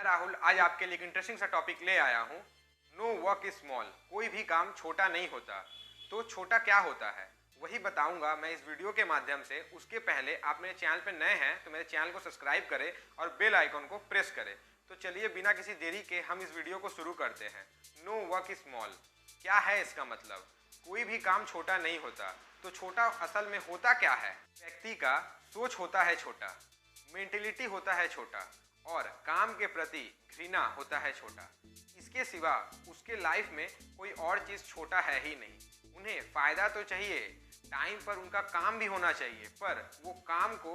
राहुल आज आपके लिए एक इंटरेस्टिंग सा टॉपिक ले आया हूँ। नो वर्क इज स्मॉल, कोई भी काम छोटा नहीं होता। तो छोटा क्या होता है वही बताऊंगा मैं इस वीडियो के माध्यम से। उसके पहले आप मेरे चैनल पर नए हैं तो मेरे चैनल को सब्सक्राइब करें और बेल आइकन को प्रेस करें। तो चलिए बिना किसी देरी के हम इस वीडियो को शुरू करते हैं। नो वर्क इज स्मॉल क्या है इसका मतलब? कोई भी काम छोटा नहीं होता। तो छोटा असल में होता क्या है? व्यक्ति का सोच होता है छोटा, मेंटेलिटी होता है छोटा और काम के प्रति घृणा होता है छोटा। इसके सिवा उसके लाइफ में कोई और चीज़ छोटा है ही नहीं। उन्हें फ़ायदा तो चाहिए, टाइम पर उनका काम भी होना चाहिए, पर वो काम को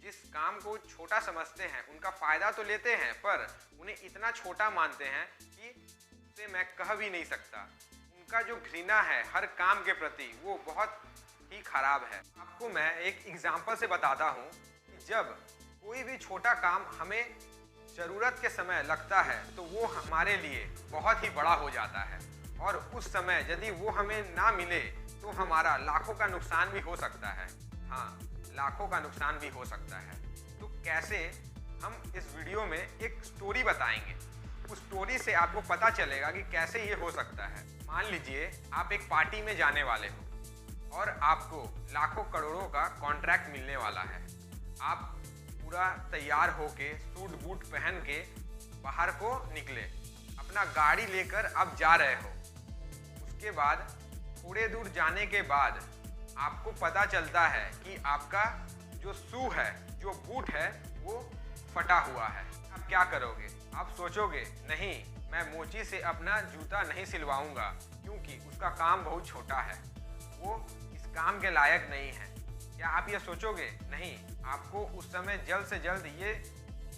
जिस काम को छोटा समझते हैं उनका फ़ायदा तो लेते हैं, पर उन्हें इतना छोटा मानते हैं कि उसे मैं कह भी नहीं सकता। उनका जो घृणा है हर काम के प्रति वो बहुत ही खराब है। आपको मैं एक एग्जाम्पल से बताता हूँ कि जब कोई भी छोटा काम हमें ज़रूरत के समय लगता है तो वो हमारे लिए बहुत ही बड़ा हो जाता है, और उस समय यदि वो हमें ना मिले तो हमारा लाखों का नुकसान भी हो सकता है। हाँ, लाखों का नुकसान भी हो सकता है। तो कैसे? हम इस वीडियो में एक स्टोरी बताएंगे। उस स्टोरी से आपको पता चलेगा कि कैसे ये हो सकता है। मान लीजिए आप एक पार्टी में जाने वाले हो और आपको लाखों करोड़ों का कॉन्ट्रैक्ट मिलने वाला है। आप पूरा तैयार होके सूट बूट पहन के बाहर को निकले, अपना गाड़ी लेकर आप जा रहे हो। उसके बाद थोड़े दूर जाने के बाद आपको पता चलता है कि आपका जो शू है, जो बूट है, वो फटा हुआ है। आप क्या करोगे? आप सोचोगे नहीं, मैं मोची से अपना जूता नहीं सिलवाऊंगा क्योंकि उसका काम बहुत छोटा है, वो इस काम के लायक नहीं है। क्या आप ये सोचोगे? नहीं, आपको उस समय जल्द से जल्द ये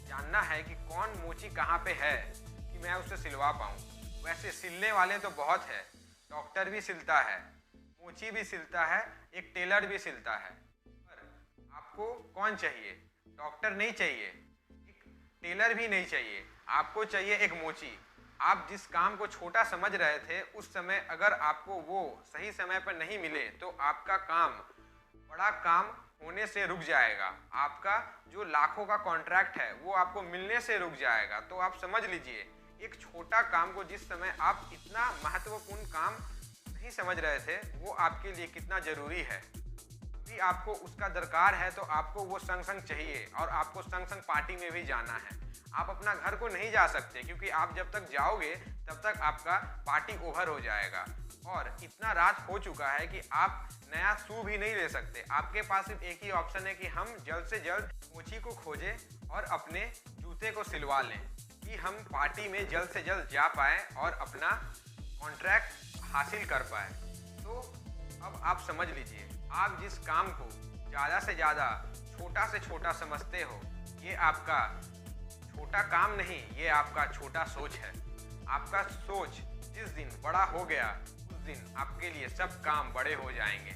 जानना है कि कौन मोची कहाँ पे है कि मैं उसे सिलवा पाऊँ। वैसे सिलने वाले तो बहुत है, डॉक्टर भी सिलता है, मोची भी सिलता है, एक टेलर भी सिलता है। पर आपको कौन चाहिए? डॉक्टर नहीं चाहिए, एक टेलर भी नहीं चाहिए, आपको चाहिए एक मोची। आप जिस काम को छोटा समझ रहे थे उस समय अगर आपको वो सही समय पर नहीं मिले तो आपका काम बड़ा काम होने से रुक जाएगा। आपका जो लाखों का कॉन्ट्रैक्ट है वो आपको मिलने से रुक जाएगा। तो आप समझ लीजिए एक छोटा काम को जिस समय आप इतना महत्वपूर्ण काम नहीं समझ रहे थे वो आपके लिए कितना ज़रूरी है। यदि आपको उसका दरकार है तो आपको वो संग संग चाहिए और आपको संग संग पार्टी में भी जाना है। आप अपना घर को नहीं जा सकते क्योंकि आप जब तक जाओगे तब तक आपका पार्टी ओवर हो जाएगा और इतना रात हो चुका है कि आप नया शू भी नहीं ले सकते। आपके पास सिर्फ एक ही ऑप्शन है कि हम जल्द से जल्द मोची को खोजें और अपने जूते को सिलवा लें कि हम पार्टी में जल्द से जल्द जा पाएँ और अपना कॉन्ट्रैक्ट हासिल कर पाएँ। तो अब आप समझ लीजिए, आप जिस काम को ज़्यादा से ज़्यादा छोटा से छोटा समझते हो, ये आपका छोटा काम नहीं, ये आपका छोटा सोच है। आपका सोच जिस दिन बड़ा हो गया उस दिन आपके लिए सब काम बड़े हो जाएंगे।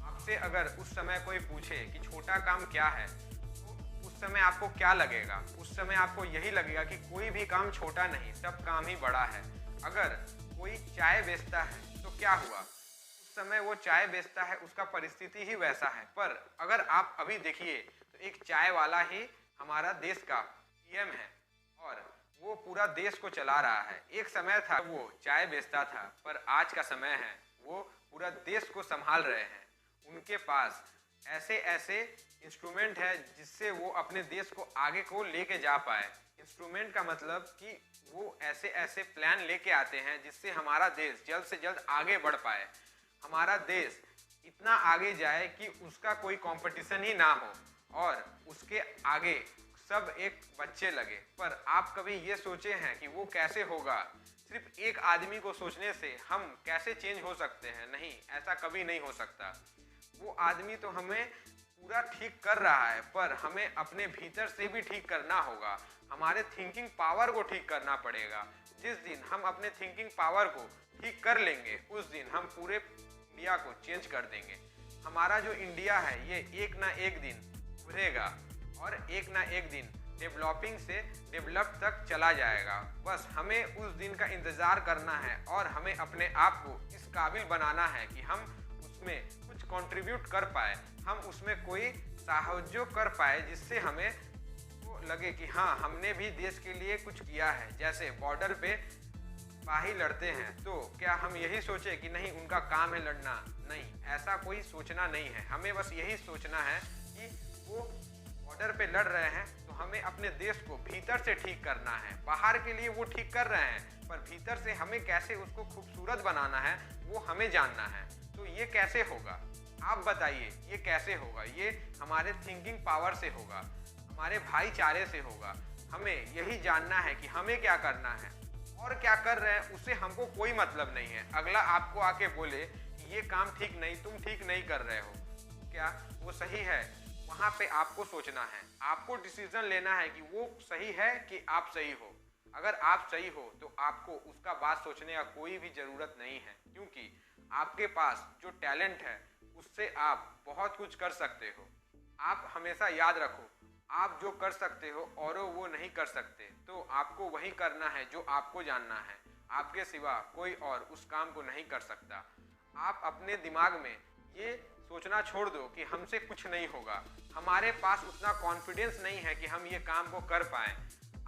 आपसे अगर उस समय कोई पूछे कि छोटा काम क्या है तो उस समय आपको क्या लगेगा? उस समय आपको यही लगेगा कि कोई भी काम छोटा नहीं, सब काम ही बड़ा है। अगर कोई चाय बेचता है तो क्या हुआ? उस समय वो चाय बेचता है, उसका परिस्थिति ही वैसा है। पर अगर आप अभी देखिए तो एक चाय वाला ही हमारा देश का पीएम है और वो पूरा देश को चला रहा है। एक समय था वो चाय बेचता था, पर आज का समय है वो पूरा देश को संभाल रहे हैं। उनके पास ऐसे ऐसे इंस्ट्रूमेंट है जिससे वो अपने देश को आगे को लेके जा पाए। इंस्ट्रूमेंट का मतलब कि वो ऐसे ऐसे प्लान लेके आते हैं जिससे हमारा देश जल्द से जल्द आगे बढ़ पाए। हमारा देश इतना आगे जाए कि उसका कोई कंपटीशन ही ना हो और उसके आगे सब एक बच्चे लगे। पर आप कभी ये सोचे हैं कि वो कैसे होगा? सिर्फ एक आदमी को सोचने से हम कैसे चेंज हो सकते हैं? नहीं, ऐसा कभी नहीं हो सकता। वो आदमी तो हमें पूरा ठीक कर रहा है, पर हमें अपने भीतर से भी ठीक करना होगा। हमारे थिंकिंग पावर को ठीक करना पड़ेगा। जिस दिन हम अपने थिंकिंग पावर को ठीक कर लेंगे उस दिन हम पूरे इंडिया को चेंज कर देंगे। हमारा जो इंडिया है ये एक ना एक दिन उभरेगा और एक ना एक दिन डेवलपिंग से डेवलप तक चला जाएगा। बस हमें उस दिन का इंतज़ार करना है और हमें अपने आप को इस काबिल बनाना है कि हम उसमें कुछ कंट्रीब्यूट कर पाए, हम उसमें कोई साहस्य कर पाए जिससे हमें वो लगे कि हाँ हमने भी देश के लिए कुछ किया है, जैसे बॉर्डर पे सिपाही लड़ते हैं, तो क्या हम यही सोचे कि नहीं उनका काम है लड़ना? नहीं, ऐसा कोई सोचना नहीं है। हमें बस यही सोचना है कि वो बॉर्डर पे लड़ रहे हैं तो हमें अपने देश को भीतर से ठीक करना है। बाहर के लिए वो ठीक कर रहे हैं, पर भीतर से हमें कैसे उसको खूबसूरत बनाना है वो हमें जानना है। तो ये कैसे होगा, आप बताइए, ये कैसे होगा? ये हमारे थिंकिंग पावर से होगा, हमारे भाईचारे से होगा। हमें यही जानना है कि हमें क्या करना है, और क्या कर रहे हैं उससे हमको कोई मतलब नहीं है। अगला आपको आके बोले कि ये काम ठीक नहीं, तुम ठीक नहीं कर रहे हो, क्या वो सही है? वहाँ पे आपको सोचना है, आपको डिसीजन लेना है कि वो सही है कि आप सही हो। अगर आप सही हो तो आपको उसका बात सोचने का कोई भी ज़रूरत नहीं है, क्योंकि आपके पास जो टैलेंट है उससे आप बहुत कुछ कर सकते हो। आप हमेशा याद रखो, आप जो कर सकते हो और वो नहीं कर सकते, तो आपको वही करना है जो आपको जानना है। आपके सिवा कोई और उस काम को नहीं कर सकता। आप अपने दिमाग में ये सोचना छोड़ दो कि हमसे कुछ नहीं होगा, हमारे पास उतना कॉन्फिडेंस नहीं है कि हम ये काम को कर पाएं।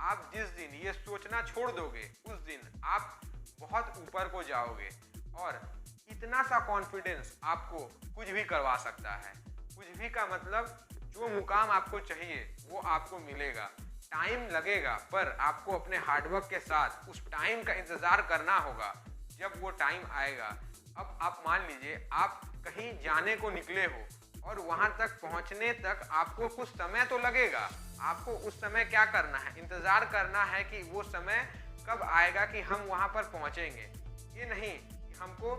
आप जिस दिन ये सोचना छोड़ दोगे उस दिन आप बहुत ऊपर को जाओगे, और इतना सा कॉन्फिडेंस आपको कुछ भी करवा सकता है। कुछ भी का मतलब जो मुकाम आपको चाहिए वो आपको मिलेगा। टाइम लगेगा, पर आपको अपने हार्डवर्क के साथ उस टाइम का इंतज़ार करना होगा जब वो टाइम आएगा। अब आप मान लीजिए आप कहीं जाने को निकले हो और वहाँ तक पहुँचने तक आपको कुछ समय तो लगेगा। आपको उस समय क्या करना है, इंतज़ार करना है कि वो समय कब आएगा कि हम वहाँ पर पहुँचेंगे। ये नहीं कि हमको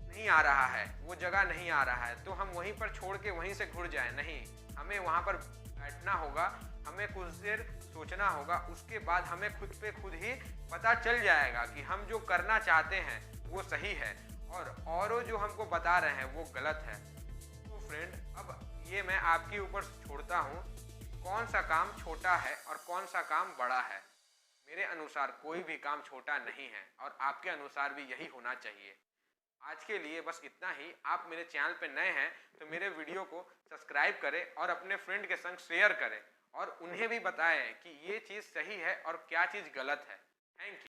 नहीं आ रहा है, वो जगह नहीं आ रहा है तो हम वहीं पर छोड़ के वहीं से घुर जाएं। नहीं, हमें वहाँ पर बैठना होगा, हमें कुछ देर सोचना होगा, उसके बाद हमें खुद पे खुद ही पता चल जाएगा कि हम जो करना चाहते हैं वो सही है और जो हमको बता रहे हैं वो गलत है। तो फ्रेंड, अब ये मैं आपके ऊपर छोड़ता हूँ, कौन सा काम छोटा है और कौन सा काम बड़ा है। मेरे अनुसार कोई भी काम छोटा नहीं है और आपके अनुसार भी यही होना चाहिए। आज के लिए बस इतना ही। आप मेरे चैनल पे नए हैं तो मेरे वीडियो को सब्सक्राइब करें और अपने फ्रेंड के संग शेयर करें और उन्हें भी बताएं कि ये चीज़ सही है और क्या चीज़ गलत है। Thank you.